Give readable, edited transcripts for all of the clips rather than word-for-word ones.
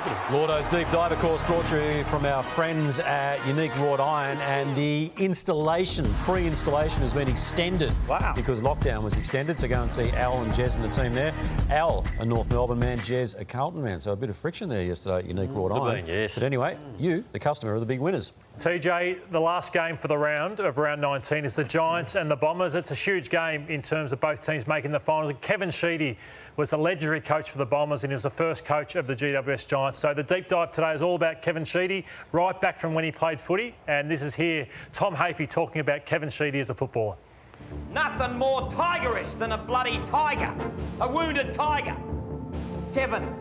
serendipity. Lordo's Deep Dive, of course, brought to you from our friends at Unique Wrought Iron, and the pre-installation has been extended. Wow. Because lockdown was extended, so go and see Al and Jez and the team there. Al, a North Melbourne man, Jez, a Carlton man, so a bit of friction there yesterday at Unique Wrought Iron. Yes. But anyway, you, the customer, are the big winners. TJ, the last game for the round 19 is the Giants and the Bombers. It's a huge game in terms of both teams making the finals. And Kevin Sheedy was the legendary coach for the Bombers and is the first coach of the GWS Giants. So the deep dive today is all about Kevin Sheedy, right back from when he played footy. And this is here, Tom Hafey talking about Kevin Sheedy as a footballer. Nothing more tigerish than a bloody tiger, a wounded tiger. Kevin,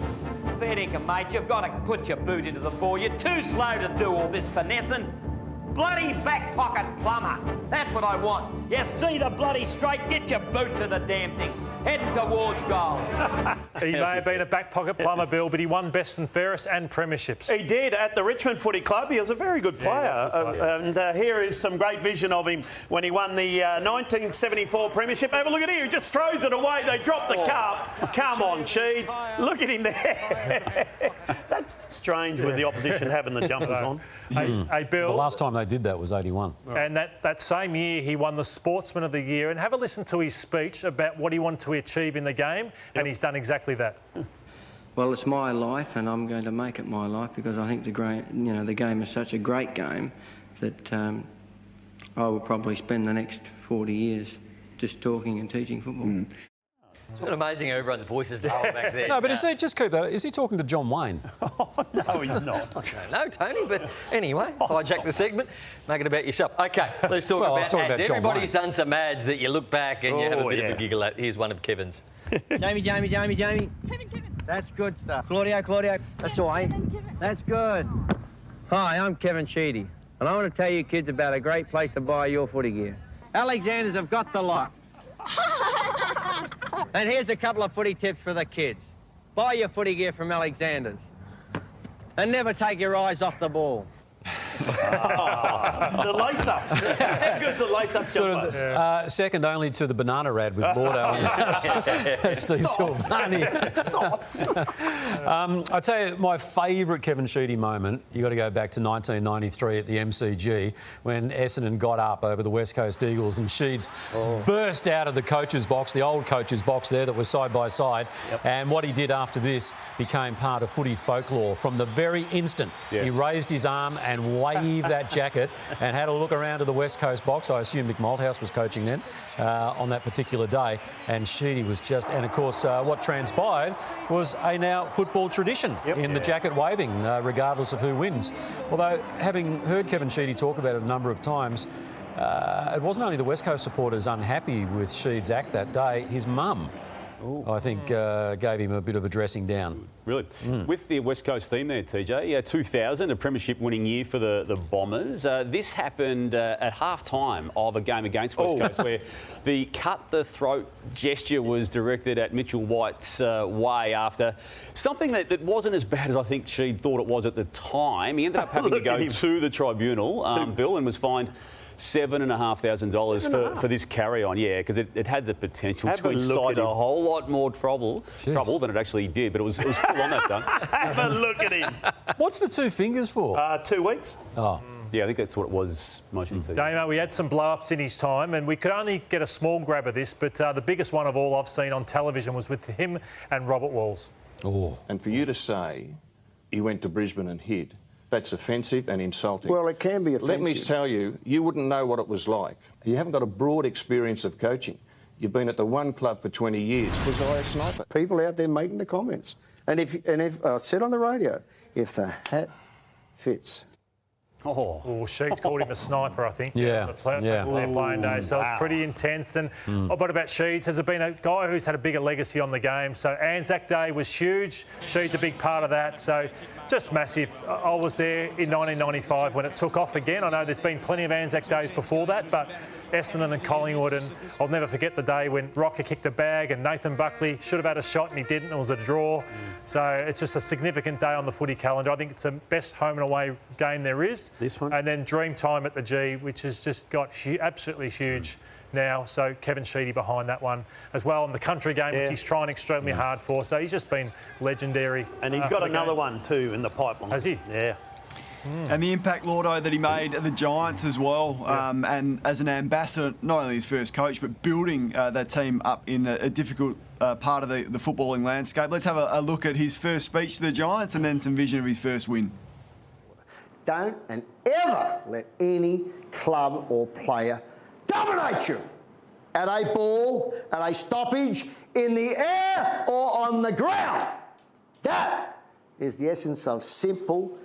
fair dinkum, mate, you've got to put your boot into the ball. You're too slow to do all this finessing. Bloody back pocket plumber. That's what I want. You see the bloody straight, get your boot to the damn thing. Heading towards goal. He may have been a back pocket plumber, Bill, but he won best and fairest and premierships. He did at the Richmond Footy Club. He was a very good player. And here is some great vision of him when he won the 1974 premiership. Have a look at here. He just throws it away. They drop the cup. Come on, Sheeds. Look at him there. That's strange with the opposition having the jumpers on. Hey, Bill. The last time they did that was 81. And that same year, he won the Sportsman of the Year. And have a listen to his speech about what he wanted to achieve in the game, and he's done exactly that. Well, it's my life, and I'm going to make it my life because I think the game is such a great game that I will probably spend the next 40 years just talking and teaching football. It's amazing how everyone's voices lower back there. No, but is he talking to John Wayne? No, he's not. No, Tony, but anyway, hijack the segment, make it about yourself. OK, let's talk Well, I was about talking ads. about John Everybody's Wayne. done some ads that you look back and you have a bit of a giggle at. Here's one of Kevin's. Jamie. Kevin. That's good stuff. Claudio. That's all right. Kevin. That's good. Hi, I'm Kevin Sheedy, and I want to tell you kids about a great place to buy your footy gear. Alexander's have got the lot. And here's a couple of footy tips for the kids. Buy your footy gear from Alexander's. And never take your eyes off the ball. The lace-up. How good's the lace-up jumper? Second only to the banana rad with Bordeaux and Steve Silvani. I tell you, my favourite Kevin Sheedy moment, you got to go back to 1993 at the MCG when Essendon got up over the West Coast Eagles and Sheeds burst out of the coach's box, the old coach's box there that was side by side. And what he did after this became part of footy folklore. From the very instant he raised his arm and waved that jacket and had a look around to the West Coast box. I assume Mick Malthouse was coaching then on that particular day. And Sheedy was just... And, of course, what transpired was a now football tradition in the jacket waving, regardless of who wins. Although, having heard Kevin Sheedy talk about it a number of times, it wasn't only the West Coast supporters unhappy with Sheed's act that day, his mum, I think, gave him a bit of a dressing down. Really? With the West Coast theme there, TJ, 2000, a premiership winning year for the Bombers. This happened at half-time of a game against West Coast where the cut-the-throat gesture was directed at Mitchell White's way after something that wasn't as bad as I think she'd thought it was at the time. He ended up having to go to the tribunal, Bill, and was fined $7,500 for this carry-on, because it had the potential to incite a whole lot more trouble than it actually did, but it was full on that done. Have a look at him. What's the 2 fingers for? 2 weeks. Oh. Yeah, I think that's what it was, motion to. Damo, we had some blow-ups in his time, and we could only get a small grab of this, but the biggest one of all I've seen on television was with him and Robert Walls. Oh. And for you to say he went to Brisbane and hid, that's offensive and insulting. Well, it can be offensive. Let me tell you, you wouldn't know what it was like. You haven't got a broad experience of coaching. You've been at the one club for 20 years. Was I a sniper? People out there making the comments. And if I said on the radio, if the hat fits. Sheeds called him a sniper, I think. Yeah. Their playing day. So it's pretty intense. And what about Sheeds? Has there been a guy who's had a bigger legacy on the game? So Anzac Day was huge. Sheeds a big part of that. So just massive. I was there in 1995 when it took off again. I know there's been plenty of Anzac Days before that, but Essendon and Collingwood, and I'll never forget the day when Rocker kicked a bag and Nathan Buckley should have had a shot and he didn't. It was a draw. So it's just a significant day on the footy calendar. I think it's the best home and away game there is. This one? And then Dreamtime at the G, which has just got absolutely huge now. So Kevin Sheedy behind that one as well. And the country game, which he's trying extremely hard for. So he's just been legendary. And he's got another one too in the pipeline. Has he? Yeah. And the impact, Lordo, that he made at the Giants as well, and as an ambassador, not only his first coach, but building that team up in a difficult part of the footballing landscape. Let's have a look at his first speech to the Giants and then some vision of his first win. Don't and ever let any club or player dominate you at a ball, at a stoppage, in the air or on the ground. That is the essence of simple,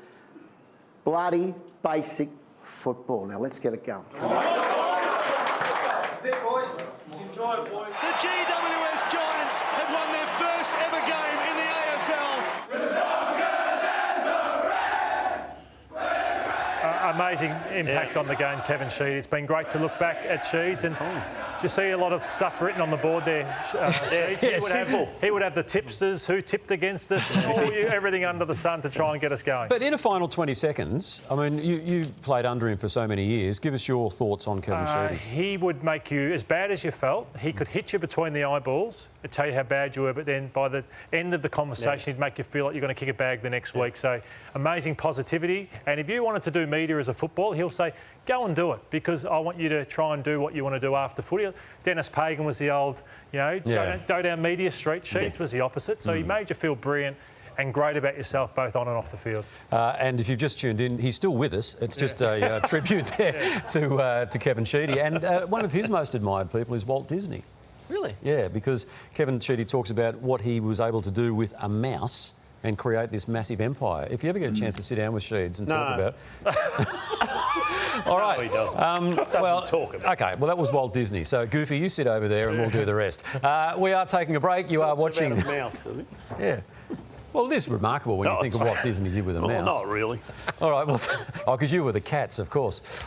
bloody, basic football. Now let's get it going. Come on. That's it, boys. Enjoy it, boys. The GWS Giants have won their first ever game in the AFL. Amazing impact on the game, Kevin Sheedy. It's been great to look back at Sheeds and just see a lot of stuff written on the board there. He would have the tipsters, who tipped against us, everything under the sun to try and get us going. But in a final 20 seconds, I mean, you played under him for so many years. Give us your thoughts on Kevin Sheedy. He would make you as bad as you felt. He could hit you between the eyeballs and tell you how bad you were, but then by the end of the conversation, he'd make you feel like you're going to kick a bag the next week. So amazing positivity. And if you wanted to do media as a football, he'll say, go and do it, because I want you to try and do what you want to do after footy. Dennis Pagan was the old, go down media street. Sheeds was the opposite. So he made you feel brilliant and great about yourself, both on and off the field. And if you've just tuned in, he's still with us. It's just a tribute there to Kevin Sheedy. And one of his most admired people is Walt Disney. Really? Yeah, because Kevin Sheedy talks about what he was able to do with a mouse and create this massive empire. If you ever get a chance to sit down with Sheeds and talk about it. All right. No, he doesn't. Talk about it. Okay, well, that was Walt Disney. So, Goofy, you sit over there and we'll do the rest. We are taking a break. You are watching... About a mouse, does it? Yeah. Well, it is remarkable when you think of what Disney did with a mouse. Not really. All right, well, because you were the cats, of course.